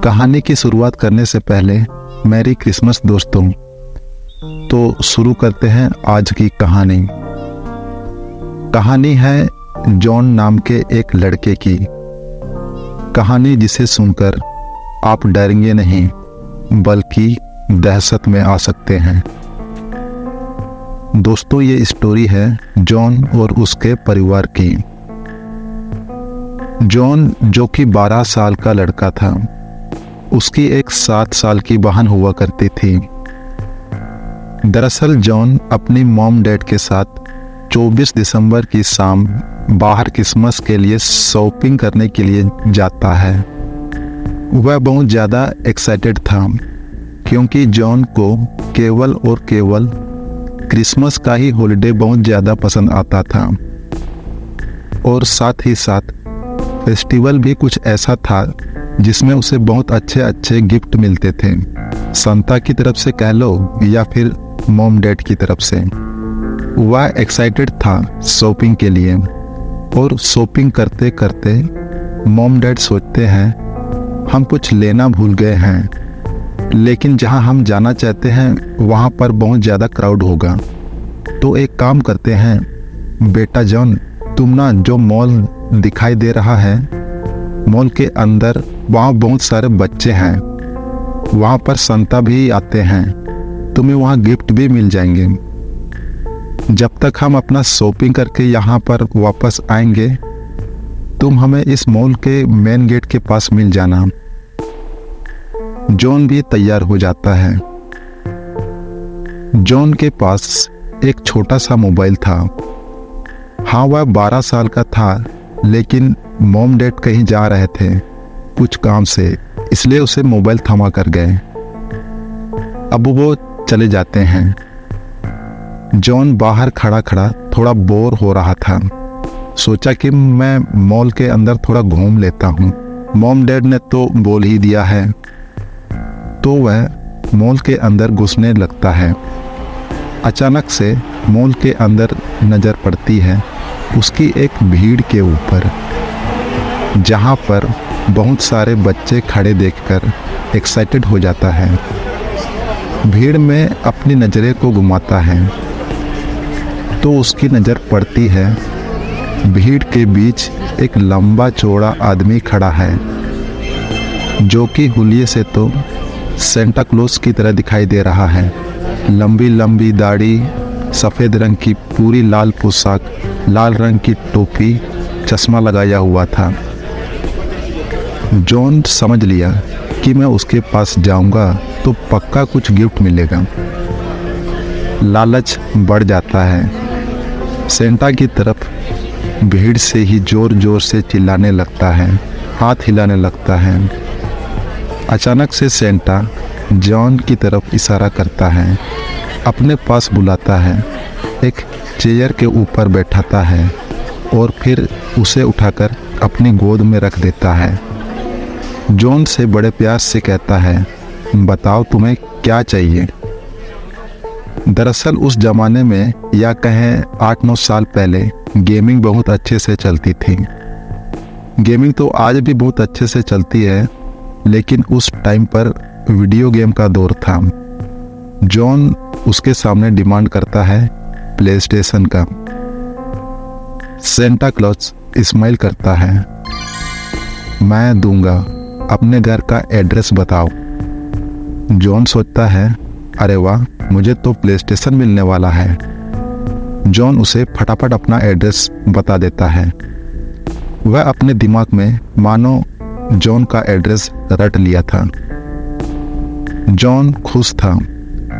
कहानी की शुरुआत करने से पहले मैरी क्रिसमस दोस्तों। तो शुरू करते हैं आज की कहानी। कहानी है जॉन नाम के एक लड़के की। कहानी जिसे सुनकर आप डरेंगे नहीं बल्कि दहशत में आ सकते हैं। दोस्तों, ये स्टोरी है जॉन और उसके परिवार की। जॉन जो कि 12 साल का लड़का था, उसकी एक 7 साल की बहन हुआ करती थी। दरअसल जॉन अपनी मॉम डैड के साथ 24 दिसंबर की शाम बाहर क्रिसमस के लिए शॉपिंग करने के लिए जाता है। वह बहुत ज़्यादा एक्साइटेड था क्योंकि जॉन को केवल और केवल क्रिसमस का ही हॉलिडे बहुत ज़्यादा पसंद आता था और साथ ही साथ फेस्टिवल भी कुछ ऐसा था जिसमें उसे बहुत अच्छे अच्छे गिफ्ट मिलते थे, सांता की तरफ से कह लो या फिर मॉम डैड की तरफ से। वह एक्साइटेड था शॉपिंग के लिए और शॉपिंग करते करते मॉम डैड सोचते हैं हम कुछ लेना भूल गए हैं, लेकिन जहां हम जाना चाहते हैं वहां पर बहुत ज़्यादा क्राउड होगा। तो एक काम करते हैं बेटा जॉन, तुम ना जो मॉल दिखाई दे रहा है, मॉल के अंदर वहाँ बहुत सारे बच्चे हैं, वहाँ पर संता भी आते हैं, तुम्हें वहाँ गिफ्ट भी मिल जाएंगे। जब तक हम अपना शॉपिंग करके यहाँ पर वापस आएंगे, तुम हमें इस मॉल के मेन गेट के पास मिल जाना। जॉन भी तैयार हो जाता है। जॉन के पास एक छोटा सा मोबाइल था। हाँ, वह 12 साल का था, लेकिन मॉम डैड कहीं जा रहे थे कुछ काम से, इसलिए उसे मोबाइल थमा कर गए। अब वो चले जाते हैं। जॉन बाहर खड़ा खड़ा थोड़ा बोर हो रहा था। सोचा कि मैं मॉल के अंदर थोड़ा घूम लेता हूँ, मॉम डैड ने तो बोल ही दिया है। तो वह मॉल के अंदर घुसने लगता है। अचानक से मॉल के अंदर नज़र पड़ती है उसकी एक भीड़ के ऊपर, जहाँ पर बहुत सारे बच्चे खड़े देखकर एक्साइटेड हो जाता है। भीड़ में अपनी नज़रें को घुमाता है तो उसकी नज़र पड़ती है भीड़ के बीच एक लंबा चौड़ा आदमी खड़ा है, जो कि हुलिये से तो सेंटा क्लॉज की तरह दिखाई दे रहा है। लंबी लंबी दाढ़ी, सफ़ेद रंग की पूरी लाल पोशाक, लाल रंग की टोपी, चश्मा लगाया हुआ था। जॉन समझ लिया कि मैं उसके पास जाऊंगा तो पक्का कुछ गिफ्ट मिलेगा। लालच बढ़ जाता है। सेंटा की तरफ भीड़ से ही जोर जोर से चिल्लाने लगता है, हाथ हिलाने लगता है। अचानक से सेंटा जॉन की तरफ इशारा करता है, अपने पास बुलाता है, एक चेयर के ऊपर बैठाता है और फिर उसे उठाकर अपनी गोद में रख देता है। जॉन से बड़े प्यार से कहता है, बताओ तुम्हें क्या चाहिए। दरअसल उस जमाने में, या कहें 8-9 साल पहले, गेमिंग बहुत अच्छे से चलती थी। गेमिंग तो आज भी बहुत अच्छे से चलती है, लेकिन उस टाइम पर वीडियो गेम का दौर था। जॉन उसके सामने डिमांड करता है प्ले स्टेशन का। सेंटा क्लॉज स्माइल करता है, मैं दूंगा, अपने घर का एड्रेस बताओ। जॉन सोचता है, अरे वाह, मुझे तो प्ले स्टेशन मिलने वाला है। जॉन उसे फटाफट अपना एड्रेस बता देता है। वह अपने दिमाग में मानो जॉन का एड्रेस रट लिया था। जॉन खुश था।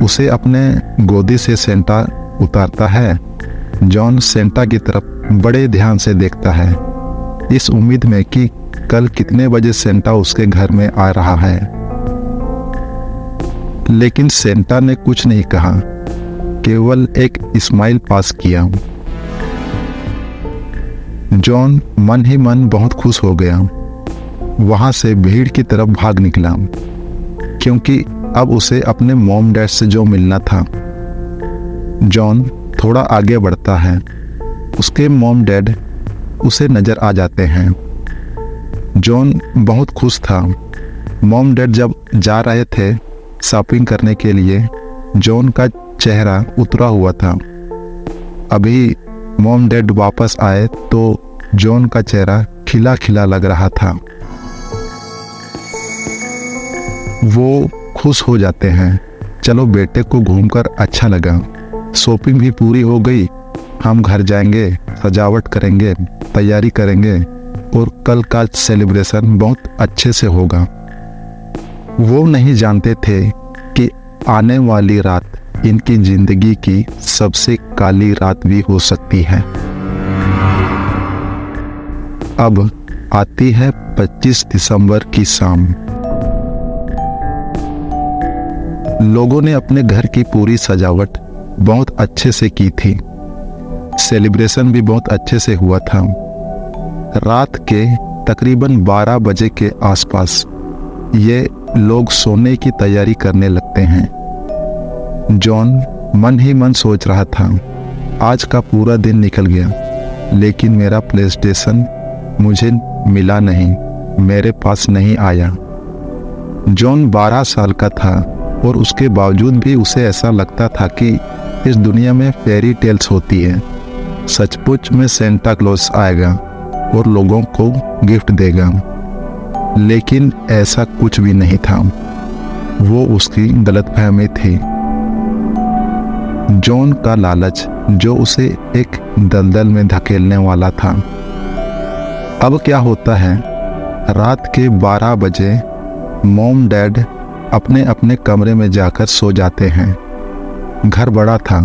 उसे अपने गोदी से सेंटा उतारता है। जॉन सेंटा की तरफ बड़े ध्यान से देखता है, इस उम्मीद में कि कल कितने बजे सेंटा उसके घर में आ रहा है। लेकिन सेंटा ने कुछ नहीं कहा, केवल एक स्माइल पास किया। जॉन मन ही मन बहुत खुश हो गया। वहां से भीड़ की तरफ भाग निकला, क्योंकि अब उसे अपने मॉम डैड से जो मिलना था। जॉन थोड़ा आगे बढ़ता है। उसके मॉम डैड उसे नजर आ जाते हैं। जॉन बहुत खुश था। मॉम डैड जब जा रहे थे शॉपिंग करने के लिए, जॉन का चेहरा उतरा हुआ था। अभी मॉम डैड वापस आए तो जॉन का चेहरा खिला खिला लग रहा था। वो खुश हो जाते हैं, चलो बेटे को घूमकर अच्छा लगा, शॉपिंग भी पूरी हो गई, हम घर जाएंगे, सजावट करेंगे, तैयारी करेंगे और कल का सेलिब्रेशन बहुत अच्छे से होगा। वो नहीं जानते थे कि आने वाली रात इनकी जिंदगी की सबसे काली रात भी हो सकती है। अब आती है 25 दिसंबर की शाम। लोगों ने अपने घर की पूरी सजावट बहुत अच्छे से की थी। सेलिब्रेशन भी बहुत अच्छे से हुआ था। रात के तकरीबन 12 बजे के आसपास ये लोग सोने की तैयारी करने लगते हैं। जॉन मन ही मन सोच रहा था, आज का पूरा दिन निकल गया, लेकिन मेरा प्लेस्टेशन मुझे मिला नहीं, मेरे पास नहीं आया। जॉन 12 साल का था और उसके बावजूद भी उसे ऐसा लगता था कि इस दुनिया में फेरी टेल्स होती है, सचमुच में सेंटा क्लॉज आएगा और लोगों को गिफ्ट देगा। लेकिन ऐसा कुछ भी नहीं था, वो उसकी गलतफहमी थी। जॉन का लालच जो उसे एक दलदल में धकेलने वाला था। अब क्या होता है, रात के 12 बजे मॉम डैड अपने अपने कमरे में जाकर सो जाते हैं। घर बड़ा था।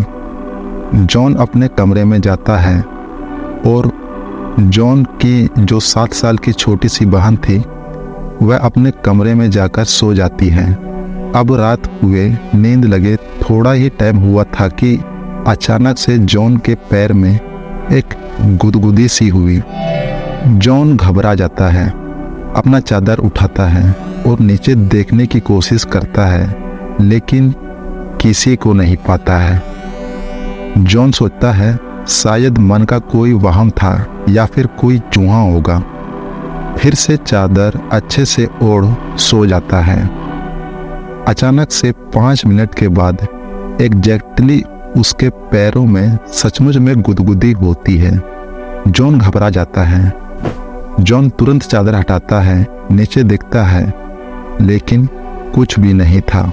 जॉन अपने कमरे में जाता है और जॉन की जो 7 साल की छोटी सी बहन थी वह अपने कमरे में जाकर सो जाती है। अब रात हुए, नींद लगे थोड़ा ही टाइम हुआ था कि अचानक से जॉन के पैर में एक गुदगुदी सी हुई। जॉन घबरा जाता है, अपना चादर उठाता है और नीचे देखने की कोशिश करता है, लेकिन किसी को नहीं पाता है। जॉन सोचता है शायद मन का कोई वहम था या फिर कोई चूहा होगा। फिर से चादर अच्छे से ओढ़ सो जाता है। अचानक से 5 मिनट के बाद एग्जैक्टली उसके पैरों में सचमुच में गुदगुदी होती है। जॉन घबरा जाता है। जॉन तुरंत चादर हटाता है, नीचे देखता है, लेकिन कुछ भी नहीं था।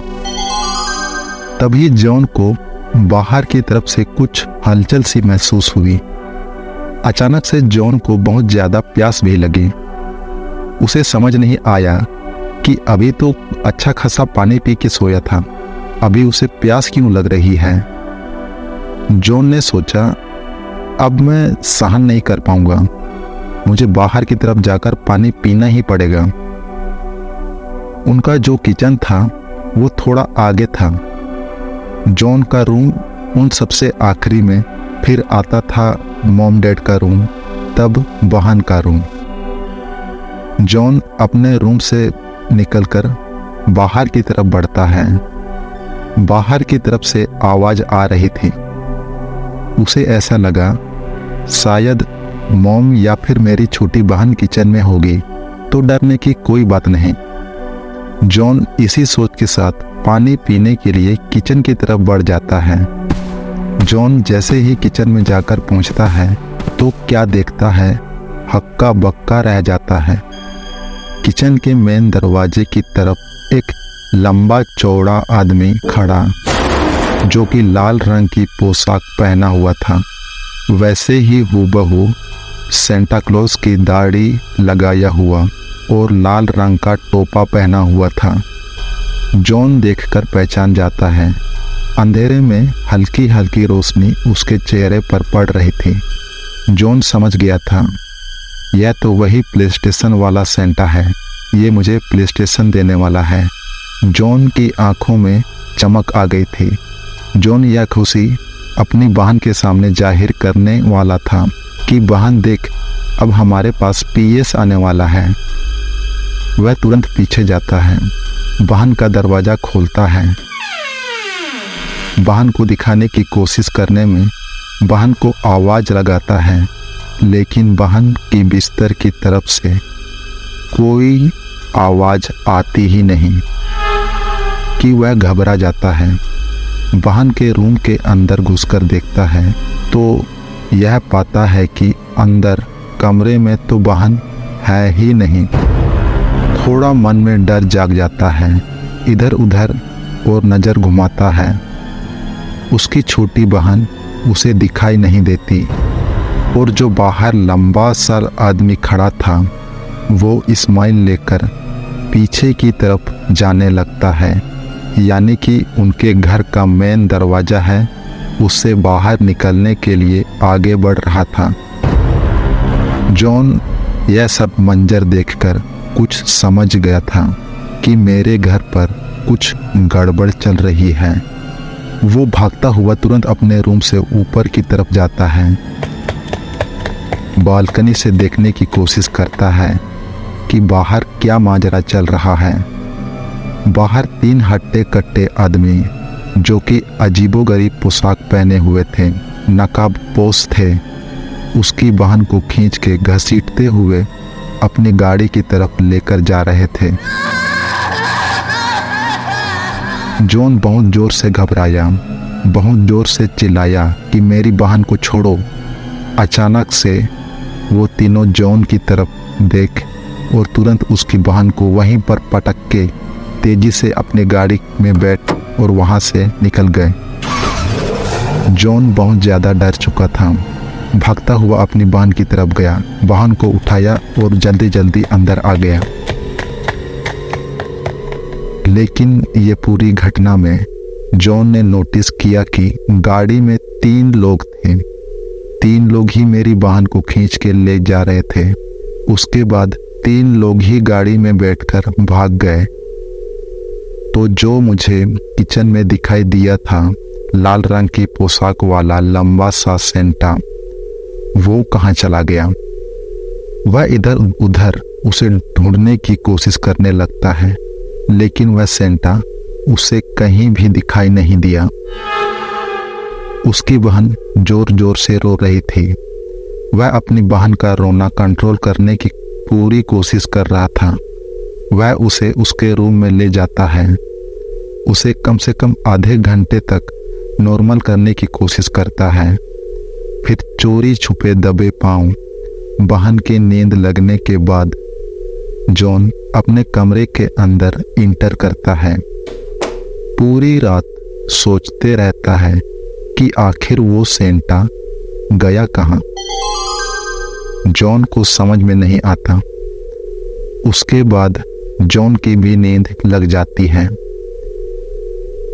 तभी जॉन को बाहर की तरफ से कुछ हलचल सी महसूस हुई। अचानक से जॉन को बहुत ज्यादा प्यास भी लगी। उसे समझ नहीं आया कि अभी तो अच्छा खासा पानी पी के सोया था, अभी उसे प्यास क्यों लग रही है। जॉन ने सोचा, अब मैं सहन नहीं कर पाऊंगा, मुझे बाहर की तरफ जाकर पानी पीना ही पड़ेगा। उनका जो किचन था वो थोड़ा आगे था। जॉन का रूम उन सबसे आखिरी में, फिर आता था मॉम डैड का रूम, तब बहन का रूम। जॉन अपने रूम से निकलकर बाहर की तरफ बढ़ता है। बाहर की तरफ से आवाज आ रही थी। उसे ऐसा लगा शायद मॉम या फिर मेरी छोटी बहन किचन में होगी, तो डरने की कोई बात नहीं। जॉन इसी सोच के साथ पानी पीने के लिए किचन की तरफ बढ़ जाता है। जॉन जैसे ही किचन में जाकर पहुंचता है तो क्या देखता है, हक्का बक्का रह जाता है। किचन के मेन दरवाजे की तरफ एक लंबा चौड़ा आदमी खड़ा, जो कि लाल रंग की पोशाक पहना हुआ था, वैसे ही हूबहू सेंटा क्लॉज की दाढ़ी लगाया हुआ और लाल रंग का टोपा पहना हुआ था। जॉन देखकर पहचान जाता है। अंधेरे में हल्की हल्की रोशनी उसके चेहरे पर पड़ रही थी। जॉन समझ गया था, यह तो वही प्लेस्टेशन वाला सेंटा है, ये मुझे प्लेस्टेशन देने वाला है। जॉन की आंखों में चमक आ गई थी। जॉन यह खुशी अपनी बहन के सामने जाहिर करने वाला था कि बहन देख, अब हमारे पास पीएस आने वाला है। वह तुरंत पीछे जाता है, बहन का दरवाजा खोलता है। बहन को दिखाने की कोशिश करने में बहन को आवाज लगाता है, लेकिन बहन की बिस्तर की तरफ से कोई आवाज़ आती ही नहीं कि वह घबरा जाता है। वाहन के रूम के अंदर घुसकर देखता है तो यह पाता है कि अंदर कमरे में तो वाहन है ही नहीं। थोड़ा मन में डर जाग जाता है, इधर उधर और नज़र घुमाता है। उसकी छोटी बहन उसे दिखाई नहीं देती और जो बाहर लंबा सा आदमी खड़ा था वो इस्माइल लेकर पीछे की तरफ जाने लगता है, यानी कि उनके घर का मेन दरवाज़ा है, उससे बाहर निकलने के लिए आगे बढ़ रहा था। जॉन यह सब मंजर देखकर कुछ समझ गया था कि मेरे घर पर कुछ गड़बड़ चल रही है। वो भागता हुआ तुरंत अपने रूम से ऊपर की तरफ जाता है। बालकनी से देखने की कोशिश करता है कि बाहर क्या माजरा चल रहा है। बाहर 3 हट्टे कट्टे आदमी जो कि अजीबोगरीब पोशाक पहने हुए थे, नकाब पोश थे, उसकी बहन को खींच के घसीटते हुए अपनी गाड़ी की तरफ लेकर जा रहे थे। जॉन बहुत ज़ोर से घबराया, बहुत ज़ोर से चिल्लाया कि मेरी बहन को छोड़ो। अचानक से वो तीनों जॉन की तरफ देख और तुरंत उसकी बहन को वहीं पर पटक के तेज़ी से अपनी गाड़ी में बैठ और वहाँ से निकल गए। जॉन बहुत ज़्यादा डर चुका था। भागता हुआ अपनी बहन की तरफ गया, बहन को उठाया और जल्दी जल्दी अंदर आ गया। लेकिन ये पूरी घटना में जॉन ने नोटिस किया कि गाड़ी में 3 लोग थे। 3 लोग ही मेरी बहन को खींच के ले जा रहे थे। उसके बाद 3 लोग ही गाड़ी में बैठकर भाग गए। तो जो मुझे किचन में दिखाई दिया था, लाल रंग की पोशाक वाला लंबा सा सेंटा, वो कहाँ चला गया? वह इधर उधर उसे ढूंढने की कोशिश करने लगता है, लेकिन वह सेंटा उसे कहीं भी दिखाई नहीं दिया। उसकी बहन जोर जोर से रो रही थी। वह अपनी बहन का रोना कंट्रोल करने की पूरी कोशिश कर रहा था। वह उसे उसके रूम में ले जाता है, उसे कम से कम आधे घंटे तक नॉर्मल करने की कोशिश करता है। फिर चोरी छुपे दबे पांव बहन की नींद लगने के बाद जॉन अपने कमरे के अंदर इंटर करता है। पूरी रात सोचते रहता है कि आखिर वो सेंटा गया कहाँ। जॉन को समझ में नहीं आता। उसके बाद जॉन की भी नींद लग जाती है।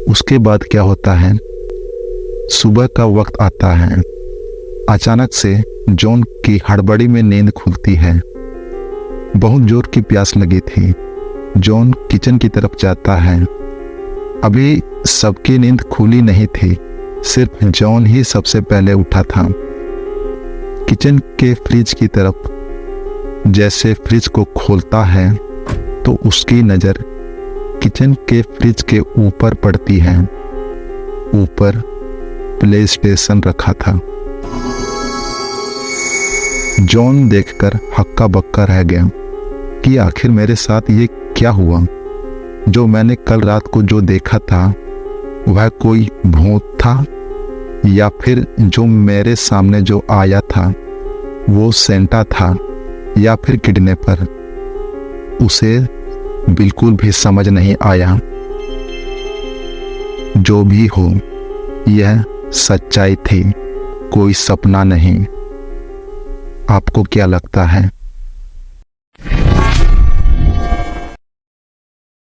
उसके बाद क्या होता है, सुबह का वक्त आता है। अचानक से जॉन की हड़बड़ी में नींद खुलती है। बहुत जोर की प्यास लगी थी। जॉन किचन की तरफ जाता है। अभी सबकी नींद खुली नहीं थी, सिर्फ जॉन ही सबसे पहले उठा था। किचन के फ्रिज की तरफ जैसे फ्रिज को खोलता है तो उसकी नज़र किचन के फ्रिज के ऊपर पड़ती है। ऊपर प्ले स्टेशन रखा था। जॉन देखकर हक्का बक्का रह गया कि आखिर मेरे साथ ये क्या हुआ। जो मैंने कल रात को जो देखा था वह कोई भूत था, या फिर जो मेरे सामने जो आया था वो सेंटा था, या फिर किडनैपर। उसे बिल्कुल भी समझ नहीं आया। जो भी हो, यह सच्चाई थी, कोई सपना नहीं। आपको क्या लगता है?